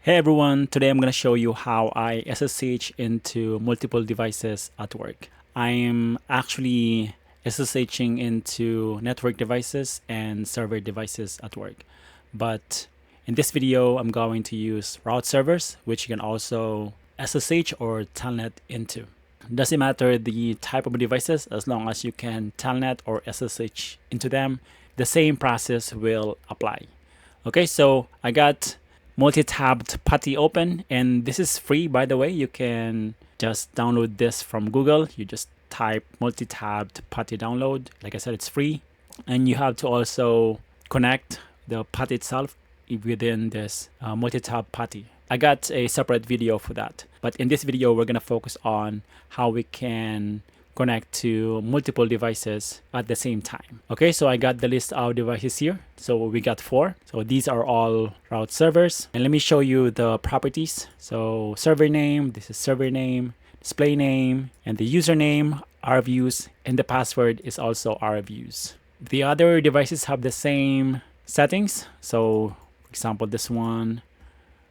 Hey everyone, today I'm going to show you how I SSH into multiple devices at work. I am actually SSHing into network devices and server devices at work. But in this video, I'm going to use route servers, which you can also SSH or telnet into. Doesn't matter the type of devices, as long as you can telnet or SSH into them, the same process will apply. Okay, so I got multi-tabbed PuTTY open, and this is free, by the way. You can just download this from Google. You just type multi-tabbed PuTTY download. Like I said, it's free, and you have to also connect the PuTTY itself within this multi-tab PuTTY. I got a separate video for that, but in this video we're going to focus on how we can connect to multiple devices at the same time. Okay, so I got the list of devices here. So we got 4. So these are all route servers. And let me show you the properties. So server name, this is server name, display name, and the username, rviews, and the password is also rviews. The other devices have the same settings. So for example, this one,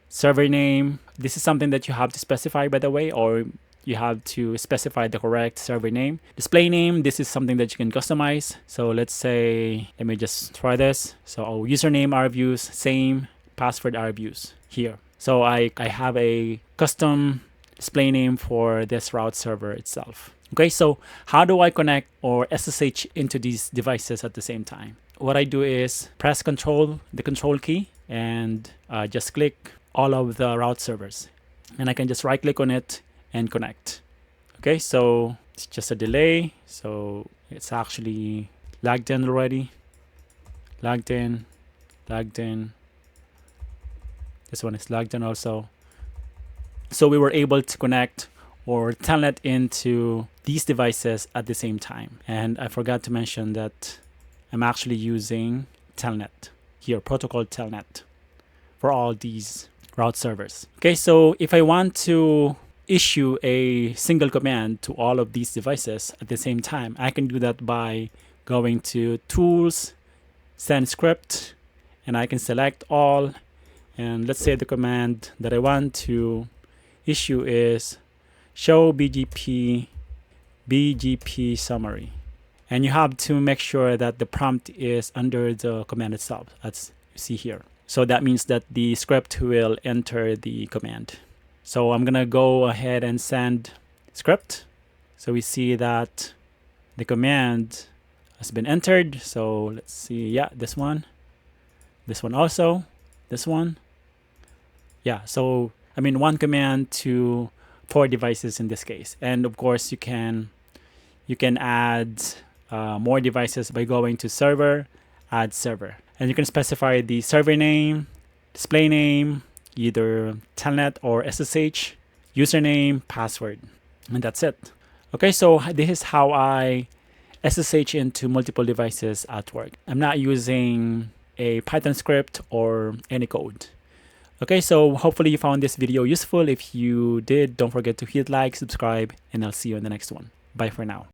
server name, this is something that you have to specify, by the way, or you have to specify the correct server name. Display name, this is something that you can customize. So let's say, let me just try this. So username rviews, same, password rviews here. So I have a custom display name for this route server itself. Okay, so how do I connect or SSH into these devices at the same time? What I do is press the control key, and just click all of the route servers. And I can just right click on it and connect. Okay, so it's just a delay. So it's actually lagged in already. Lagged in. This one is lagged in also. So we were able to connect or telnet into these devices at the same time. And I forgot to mention that I'm actually using telnet here, protocol telnet, for all these route servers. Okay, so if I want to issue a single command to all of these devices at the same time, I can do that by going to Tools, Send Script, and I can select all. And let's say the command that I want to issue is show BGP summary. And you have to make sure that the prompt is under the command itself, as you see here. So that means that the script will enter the command. So I'm gonna go ahead and send script. So we see that the command has been entered. So let's see, yeah, this one also, this one. Yeah, so I mean, one command to 4 devices in this case. And of course you can add more devices by going to server, add server. And you can specify the server name, display name, either telnet or SSH, username, password, and that's it. Okay, so this is how I SSH into multiple devices at work. I'm not using a Python script or any code. Okay, so hopefully you found this video useful. If you did, don't forget to hit like, subscribe, and I'll see you in the next one. Bye for now.